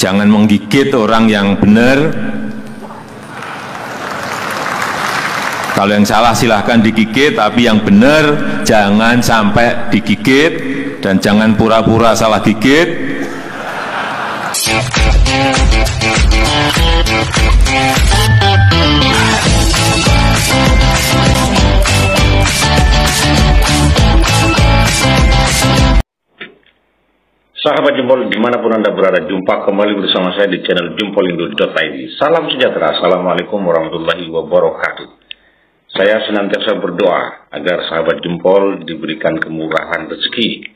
jangan menggigit orang yang benar. Kalau yang salah silahkan digigit, tapi yang benar jangan sampai digigit dan jangan pura-pura salah gigit. Sahabat Jempol, dimanapun Anda berada, jumpa kembali bersama saya di channel jempolindo.id. Salam sejahtera, Assalamualaikum warahmatullahi wabarakatuh. Saya senantiasa berdoa agar sahabat Jempol diberikan kemurahan rezeki,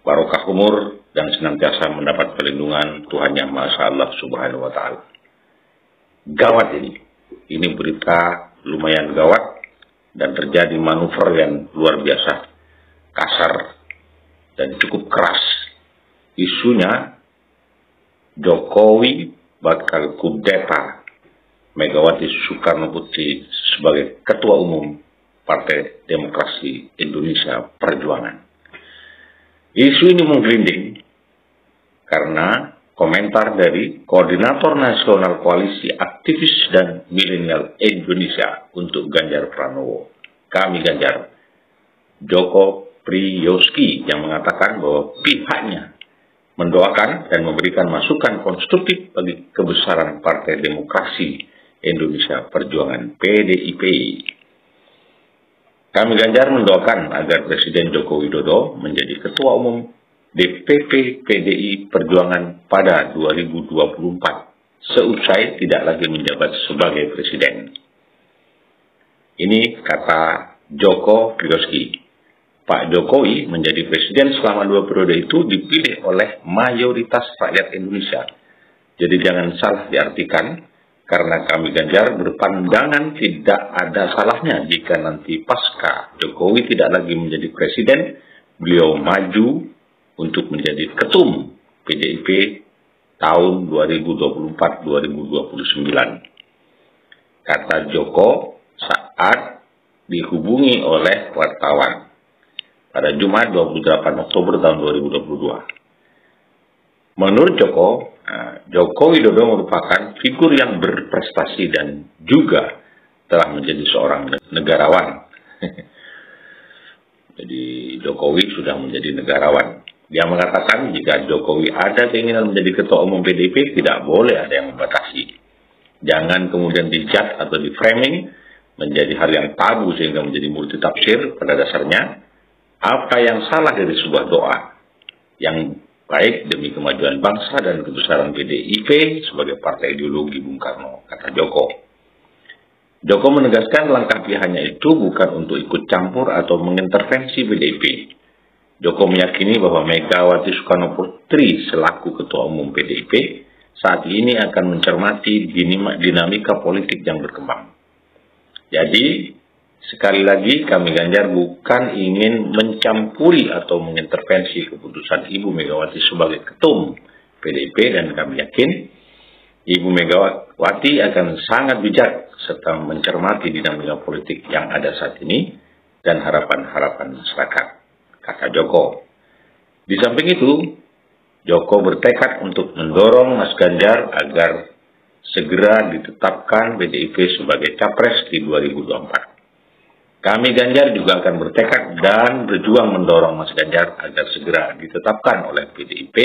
barokah umur, dan senantiasa mendapat perlindungan Tuhan Yang Maha Esa Allah Subhanahu wa Ta'ala. Gawat ini berita lumayan gawat dan terjadi manuver yang luar biasa, kasar dan cukup keras. Isunya Jokowi bakal kudeta Megawati Soekarno Putri sebagai Ketua Umum Partai Demokrasi Indonesia Perjuangan. Isu ini menggelinding karena komentar dari Koordinator Nasional Koalisi Aktivis dan Milenial Indonesia untuk Ganjar Pranowo, kami Ganjar, Joko Priyoski, yang mengatakan bahwa pihaknya mendoakan dan memberikan masukan konstruktif bagi kebesaran Partai Demokrasi Indonesia Perjuangan PDIP. Kami Ganjar mendoakan agar Presiden Joko Widodo menjadi Ketua Umum DPP PDI Perjuangan pada 2024 seusai tidak lagi menjabat sebagai Presiden. Ini kata Joko Priyoski. Pak Jokowi menjadi presiden selama 2 periode itu dipilih oleh mayoritas rakyat Indonesia. Jadi jangan salah diartikan, karena kami Ganjar berpandangan tidak ada salahnya jika nanti pasca Jokowi tidak lagi menjadi presiden, beliau maju untuk menjadi ketum PDIP tahun 2024-2029. Kata Joko saat dihubungi oleh wartawan pada Jumat 28 Oktober tahun 2022. Menurut Joko Widodo merupakan figur yang berprestasi dan juga telah menjadi seorang negarawan. Jadi Jokowi sudah menjadi negarawan. Dia mengatakan jika Jokowi ada keinginan menjadi Ketua Umum PDIP, tidak boleh ada yang membatasi. Jangan kemudian dijat atau di-framing menjadi hal yang tabu sehingga menjadi multitafsir. Pada dasarnya, apa yang salah dari sebuah doa yang baik demi kemajuan bangsa dan kebesaran PDIP sebagai partai ideologi Bung Karno, kata Joko. Joko menegaskan langkah pihaknya itu bukan untuk ikut campur atau mengintervensi PDIP. Joko meyakini bahwa Megawati Soekarno Putri selaku Ketua Umum PDIP saat ini akan mencermati dinamika politik yang berkembang. Jadi, sekali lagi kami Ganjar bukan ingin mencampuri atau mengintervensi keputusan Ibu Megawati sebagai ketum PDIP, dan kami yakin Ibu Megawati akan sangat bijak serta mencermati dinamika politik yang ada saat ini dan harapan-harapan masyarakat, kata Joko. Di samping itu, Joko bertekad untuk mendorong Mas Ganjar agar segera ditetapkan PDIP sebagai capres di 2024. Kami Ganjar juga akan bertekad dan berjuang mendorong Mas Ganjar agar segera ditetapkan oleh PDIP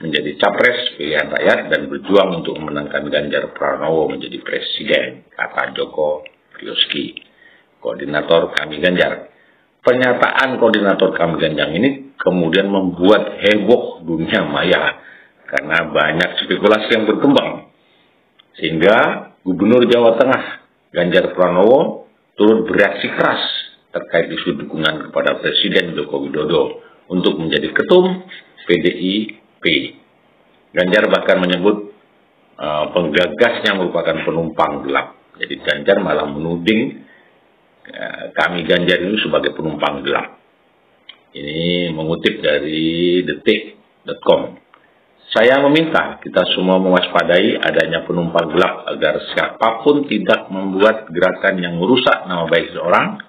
menjadi capres pilihan rakyat dan berjuang untuk memenangkan Ganjar Pranowo menjadi presiden, kata Joko Priyoski, koordinator kami Ganjar. Pernyataan koordinator kami Ganjar ini kemudian membuat heboh dunia maya karena banyak spekulasi yang berkembang, sehingga Gubernur Jawa Tengah Ganjar Pranowo turut bereaksi keras terkait isu dukungan kepada Presiden Joko Widodo untuk menjadi ketum PDIP. Ganjar bahkan menyebut penggagasnya merupakan penumpang gelap. Jadi Ganjar malah menuding kami Ganjar ini sebagai penumpang gelap. Ini mengutip dari detik.com. Saya meminta kita semua mewaspadai adanya penumpang gelap agar siapapun tidak membuat gerakan yang merusak nama baik seseorang,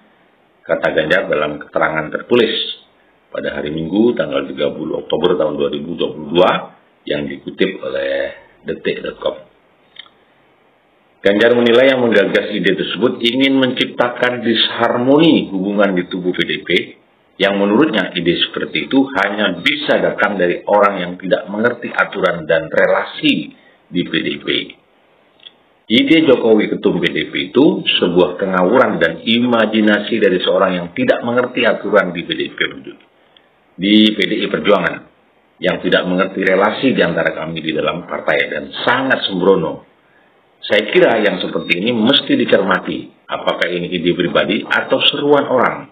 kata Ganjar dalam keterangan tertulis pada hari Minggu tanggal 30 Oktober tahun 2022 yang dikutip oleh detik.com. Ganjar menilai yang menggagas ide tersebut ingin menciptakan disharmoni hubungan di tubuh PDIP, yang menurutnya ide seperti itu hanya bisa datang dari orang yang tidak mengerti aturan dan relasi di PDIP. Ide Jokowi ketum PDIP itu sebuah kengawuran dan imajinasi dari seorang yang tidak mengerti aturan di PDI Perjuangan, yang tidak mengerti relasi di antara kami di dalam partai dan sangat sembrono. Saya kira yang seperti ini mesti dicermati, apakah ini ide pribadi atau seruan orang.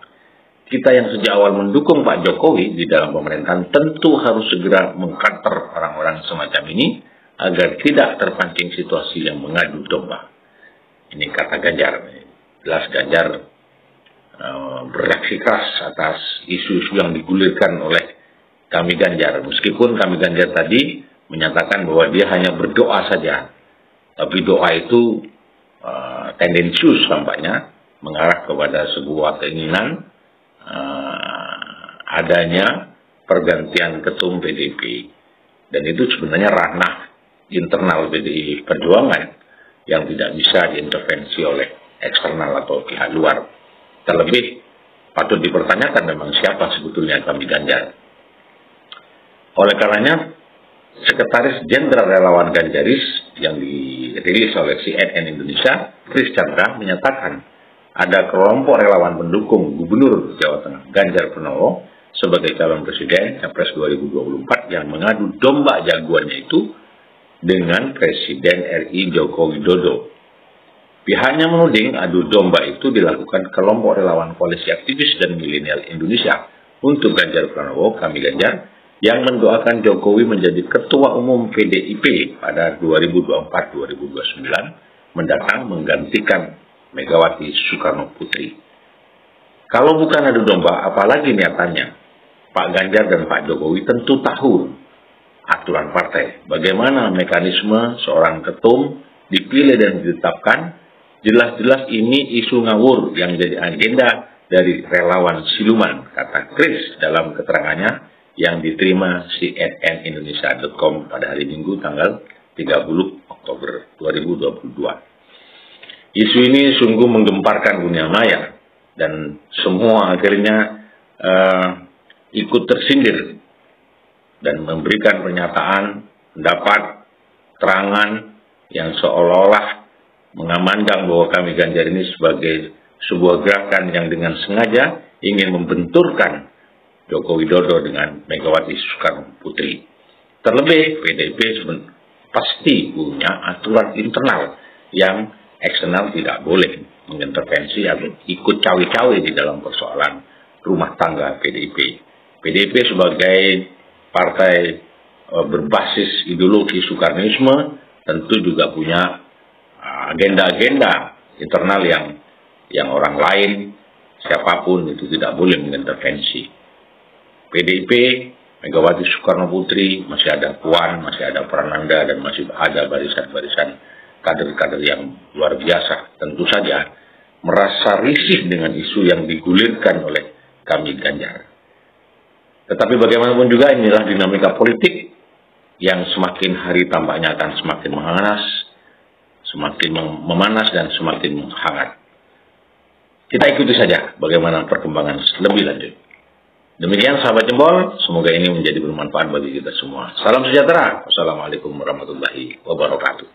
Kita yang sejak awal mendukung Pak Jokowi di dalam pemerintahan tentu harus segera mengkanter orang-orang semacam ini agar tidak terpancing situasi yang mengadu domba. Ini kata Ganjar. Jelas Ganjar bereaksi keras atas isu-isu yang digulirkan oleh kami Ganjar. Meskipun kami Ganjar tadi menyatakan bahwa dia hanya berdoa saja. Tapi doa itu tendensius tampaknya, mengarah kepada sebuah keinginan adanya pergantian ketum PDIP. Dan itu sebenarnya ranah internal PDI Perjuangan yang tidak bisa diintervensi oleh eksternal atau pihak luar. Terlebih patut dipertanyakan memang siapa sebetulnya kami Ganjar. Oleh karenanya, Sekretaris Jenderal Relawan Ganjaris yang dirilis oleh CNN Indonesia, Chris Chandra, menyatakan ada kelompok relawan pendukung Gubernur Jawa Tengah Ganjar Pranowo sebagai calon presiden Capres 2024 yang mengadu domba jagoannya itu dengan Presiden RI Joko Widodo. Pihaknya menuding adu domba itu dilakukan kelompok relawan koalisi aktivis dan milenial Indonesia untuk Ganjar Pranowo, kami Ganjar, yang mendoakan Jokowi menjadi Ketua Umum PDIP pada 2024-2029 mendatang menggantikan Megawati Soekarno Putri. Kalau bukan adu domba, apalagi niatannya? Pak Ganjar dan Pak Jokowi tentu tahu aturan partai. Bagaimana mekanisme seorang ketum dipilih dan ditetapkan? Jelas-jelas ini isu ngawur yang jadi agenda dari relawan siluman, kata Chris dalam keterangannya yang diterima CNN Indonesia.com pada hari Minggu tanggal 30 Oktober 2022. Isu ini sungguh menggemparkan dunia maya dan semua akhirnya ikut tersindir dan memberikan pernyataan, pendapat, terangan yang seolah-olah mengamandang bahwa kami Ganjar ini sebagai sebuah gerakan yang dengan sengaja ingin membenturkan Joko Widodo dengan Megawati Soekarno Putri. Terlebih PDIP pasti punya aturan internal yang eksternal tidak boleh mengintervensi atau ikut cawe-cawe di dalam persoalan rumah tangga PDIP. PDIP sebagai partai berbasis ideologi Soekarnisme tentu juga punya agenda-agenda internal yang orang lain siapapun itu tidak boleh mengintervensi. PDIP, Megawati Soekarno Putri, masih ada Puan, masih ada Prananda, dan masih ada barisan-barisan kader-kader yang luar biasa. Tentu saja merasa risih dengan isu yang digulirkan oleh kami Ganjar. Tetapi bagaimanapun juga inilah dinamika politik yang semakin hari tampaknya akan semakin memanas dan semakin hangat. Kita ikuti saja bagaimana perkembangan lebih lanjut. Demikian sahabat jempol, semoga ini menjadi bermanfaat bagi kita semua. Salam sejahtera. Wassalamualaikum warahmatullahi wabarakatuh.